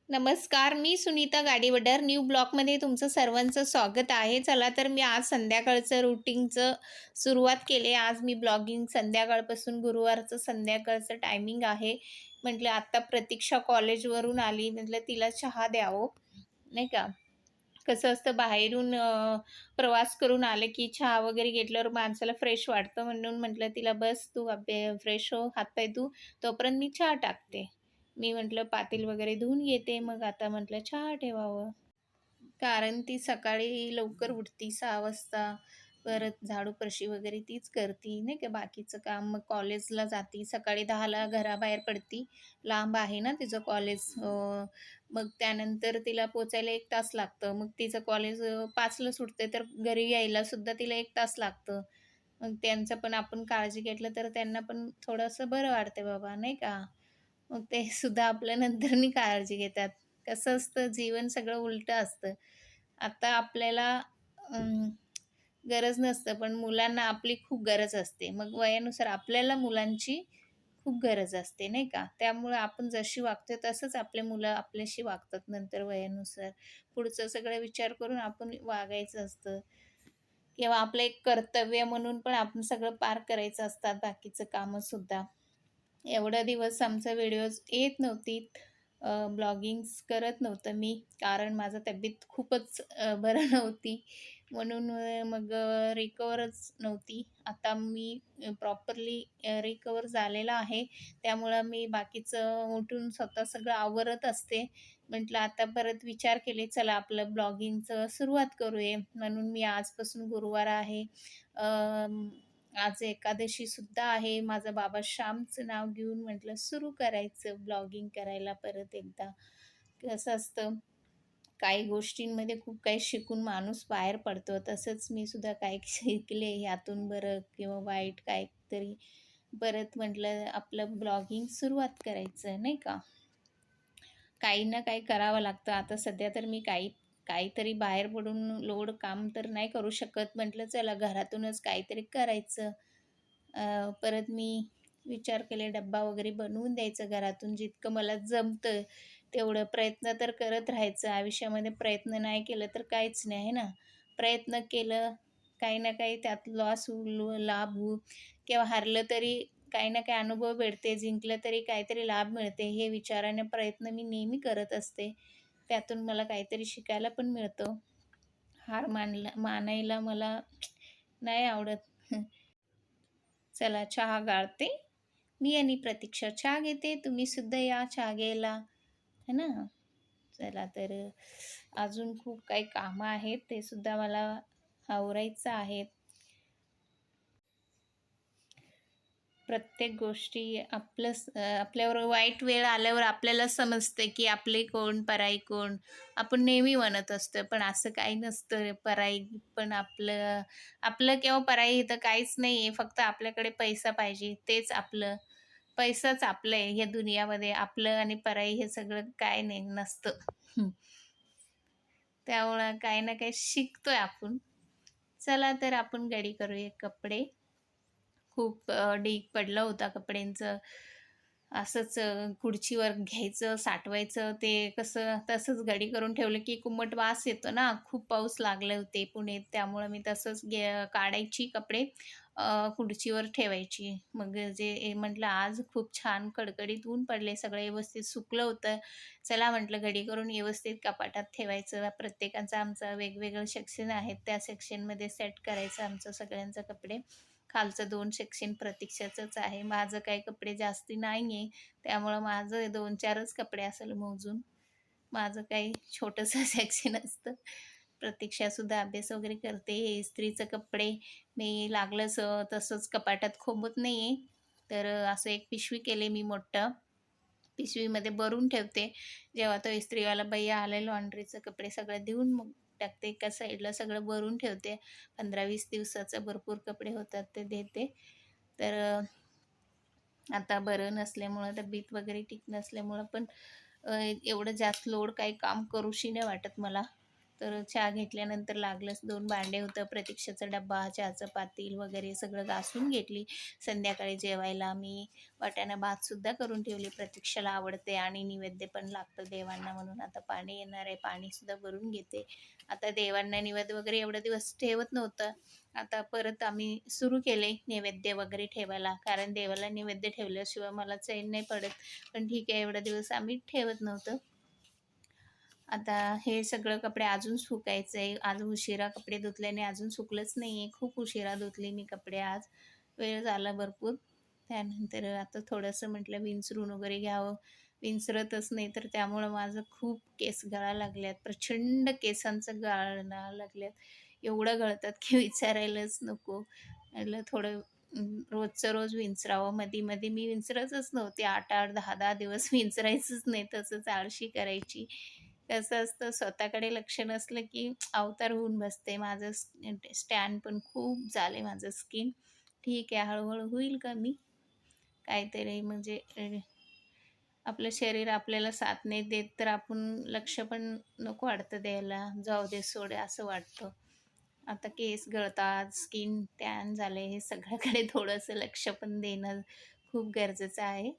नमस्कार, मी सुनीता गाडीवडर न्यू ब्लॉगमध्ये तुमचं सर्वांचं स्वागत आहे. चला तर मी आज संध्याकाळचं रुटीनचं सुरुवात केली. आज मी ब्लॉगिंग संध्याकाळपासून गुरुवारचं संध्याकाळचं टायमिंग आहे. म्हटलं आता प्रतीक्षा कॉलेजवरून आली, म्हटलं तिला चहा द्यावं, नाही का. कसं असतं बाहेरून प्रवास करून आले की चहा वगैरे घेतल्यावर माणसाला फ्रेश वाटतं. म्हणून म्हटलं तिला, "बस तू फ्रेश हो, हातपाय धु, तोपर्यंत मी चहा टाकते." मी म्हटलं पातेलं वगैरे धुवून घेते. मग आता म्हटलं चहा ठेवावं. कारण ती सकाळी लवकर उठती 6 वाजता. परत झाडू फरशी वगैरे तीच करती, नाही का. बाकीचं काम मग कॉलेजला जाती. सकाळी 10ला घराबाहेर पडती. लांब आहे ना तिचं कॉलेज. मग त्यानंतर तिला पोचायला 1 तास लागतं. मग तिचं कॉलेज 5ला सुटते, तर घरी यायला सुद्धा तिला 1 तास लागतं. मग त्यांचं पण आपण काळजी घेतलं तर त्यांना पण थोडंसं बरं वाटते बाबा, नाही का. मग ते सुद्धा आपल्या नंतरनी काळजी घेतात. कसं असतं, जीवन सगळं उलटं असतं. आता आपल्याला अं, गरज नसतं, पण मुलांना आपली खूप गरज असते. मग वयानुसार आपल्याला मुलांची खूप गरज असते, नाही का. त्यामुळे आपण जशी वागतो तसंच आपले मुलं आपल्याशी वागतात नंतर वयानुसार. पुढचं सगळं विचार करून आपण वागायचं असतं किंवा आपलं एक कर्तव्य म्हणून पण आपण सगळं पार करायचं असतात बाकीचं कामंसुद्धा. एवढा दिवस आमचा व्हिडिओज येत नव्हती. ब्लॉगिंग्स करत नव्हतं मी, कारण माझं तब्येत खूपच बरं नव्हती. म्हणून मग रिकव्हरच नव्हती. आता मी प्रॉपरली रिकव्हर झालेला आहे. त्यामुळं मी बाकीचं उठून स्वतः सगळं आवरत असते. म्हटलं आता परत विचार केले, चला आपलं ब्लॉगिंगचं सुरुवात करूया. म्हणून मी आजपासून गुरुवार आहे. आज एकादशीसुद्धा आहे. माझा बाबा श्यामचं नाव घेऊन म्हटलं सुरू करायचं ब्लॉगिंग करायला परत एकदा. कसं असतं, काही गोष्टींमध्ये खूप काही शिकून माणूस बाहेर पडतो. तसंच मी सुद्धा काही शिकले ह्यातून बरं किंवा वाईट काहीतरी. परत म्हटलं आपलं ब्लॉगिंग सुरुवात करायचं, नाही का. काही ना काही करावं लागतं. आता सध्या तर मी काहीतरी बाहेर पडून लोड काम तर नाही करू शकत. म्हटलं चला घरातूनच काहीतरी करायचं. परत मी विचार केले डब्बा वगैरे बनवून द्यायचं घरातून जितकं मला जमतं तेवढं. प्रयत्न तर करत राहायचं. आयुष्यामध्ये प्रयत्न नाही केलं तर काहीच नाही, आहे ना. प्रयत्न केलं, काही ना काही त्यात लॉस होऊ, लाभ होऊ किंवा हारलं तरी काही ना काही अनुभव भेटते, जिंकलं तरी काहीतरी लाभ मिळते. हे विचाराने प्रयत्न मी नेहमी करत असते. त्यातून मला काहीतरी शिकायला पण मिळतं. हार मानायला मला नाही आवडत. चला चहा गाळते. मी आणि प्रतीक्षा चहा घेते. तुम्ही सुद्धा या चहा घ्यायला, है ना. चला तर अजून खूप काही कामं आहेत, ते सुद्धा मला आवरायचं आहेत. प्रत्येक गोष्टी आपल्यावर वाईट वेळ आल्यावर आपल्याला समजते की आपले कोण, पराई कोण. आपण नेहमी म्हणत असतो, पण असं काही नसतं. पराई पण आपलं आपलं किंवा पराई इथं काहीच नाही आहे. फक्त आपल्याकडे पैसा पाहिजे, तेच आपलं. पैसाच आपलं आहे ह्या दुनियामध्ये. आपलं आणि पराई हे सगळं काय नाही, नसतं. हं. त्यामुळं काही ना काही शिकतोय आपण. चला तर आपण घडी करूया कपडे. खूप ढीग पडला होता कपड्यांचं. असंच खुर्चीवर घ्यायचं, साठवायचं. ते कसं तसंच घडी करून ठेवलं की कुमट वास येतो ना. खूप पाऊस लागले होते पुण्यात, त्यामुळं मी तसंच काढायची कपडे, खुर्चीवर ठेवायची. मग म्हटलं आज खूप छान कडकडीत ऊन पडले, सगळं व्यवस्थित सुकलं होतं. चला म्हटलं घडी करून व्यवस्थित कपाटात ठेवायचं. प्रत्येकाचं आमचं वेगवेगळं सेक्शन आहेत, त्या सेक्शनमध्ये सेट करायचं आमचं सगळ्यांचं कपडे. खालचं 2 सेक्शन प्रतीक्षाचंच आहे. माझं काही कपडे जास्ती नाही आहे. त्यामुळं माझं 2-4च कपडे असेल मोजून. माझं काही छोटंसं सेक्शन असतं. प्रतीक्षासुद्धा अभ्यास वगैरे करते. हे इस्त्रीचे कपडे मी लागलंच तसंच कपाटात खोबत नाही आहे. तर असं एक पिशवी केली मी मोठं. पिशवीमध्ये भरून ठेवते. जेव्हा तो इस्त्रीवाला भैय्या आला लॉन्ड्रीचे कपडे सगळे देऊन मग टाकते. एका साईडला सगळं भरून ठेवते. 15-20 दिवसाचे भरपूर कपडे होतात ते देते. तर आता बरं नसल्यामुळं, तब्येत वगैरे ठीक नसल्यामुळं पण एवढं जास्त लोड काही काम करूशी नाही वाटत मला. तर चहा घेतल्यानंतर लागलंच 2 भांडे होतं, प्रतीक्षाचा डब्बा, चहाचं पातेल वगैरे सगळं घासून घेतली. संध्याकाळी जेवायला मी वाटाणा भातसुद्धा करून ठेवली. प्रतीक्षाला आवडते आणि नैवेद्य पण लागतं देवांना म्हणून. आता पाणी येणार आहे, पाणीसुद्धा भरून घेते. आता देवांना नैवेद्य वगैरे एवढे दिवस ठेवत नव्हतं. आता परत आम्ही सुरू केले नैवेद्य वगैरे ठेवायला, कारण देवाला नैवेद्य ठेवल्याशिवाय मला चैन नाही पडत. पण ठीक आहे, एवढे दिवस आम्ही ठेवत नव्हतं. आता हे सगळं कपडे अजून सुकायचं आहे. आज उशिरा कपडे धुतल्याने अजून सुकलंच नाही आहे. खूप उशिरा धुतली मी कपडे आज. वेळ झाला भरपूर. त्यानंतर आता थोडंसं म्हटलं विंचरून वगैरे घ्यावं. विंचरतच नाही, तर त्यामुळं माझं खूप केस गळायला लागल्यात. प्रचंड केसांचं गळायला लागल्यात. एवढं गळतात की विचारायलाच नको. म्हटलं थोडं रोजचं रोज विंचरावं. मध्ये-मध्ये मी विंचरतच नव्हते. 8-8, 10-10 दिवस विंचरायचंच नाही. तसंच आळशी करायची. कसं असतं स्वतःकडे लक्ष नसलं की अवतार होऊन बसते. माझं स्टॅन पण खूप झाले माझं स्किन. ठीक आहे, हळू-हळू होईल कमी. काहीतरी म्हणजे आपलं शरीर आपल्याला साथ नाही देत, तर आपण लक्ष पण नको वाटतं द्यायला. जाऊ दे, सोड असं वाटतं. आता केस गळतात, स्किन टॅन झाले, हे सगळ्याकडे थोडंसं लक्ष पण देणं खूप गरजेचं आहे.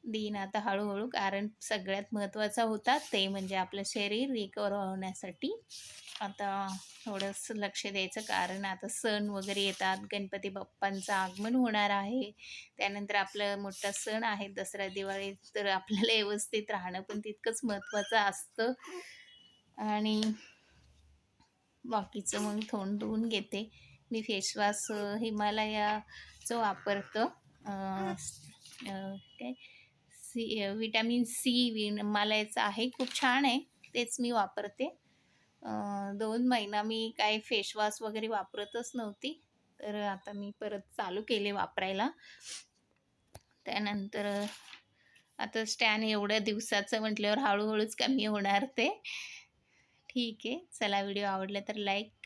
देईन आता हळू कारण सगळ्यात महत्त्वाचा होता ते म्हणजे आपलं शरीर रिकव्हर होण्यासाठी. आता थोडंसं लक्ष द्यायचं, कारण आता सण वगैरे येतात. गणपती बाप्पांचं आगमन होणार आहे. त्यानंतर आपलं मोठा सण आहे दसरा, दिवाळी. तर आपल्याला व्यवस्थित राहणं पण तितकंच महत्त्वाचं असतं. आणि बाकीचं मग तोंड धुवून घेते. मी फेसवॉश हिमालयाचं वापरतं. काय विटॅमिन सी हिमालयाचं आहे, खूप छान आहे. तेच मी वापरते. 2 महिना मी काय फेसवॉश वगैरे वापरतच नव्हती. तर आता मी परत चालू केले वापरायला. त्यानंतर आता स्टॅन एवढ्या दिवसाचं म्हटल्यावर हळूहळूच कमी होणार ते. ठीक आहे. चला, व्हिडिओ आवडला तर लाईक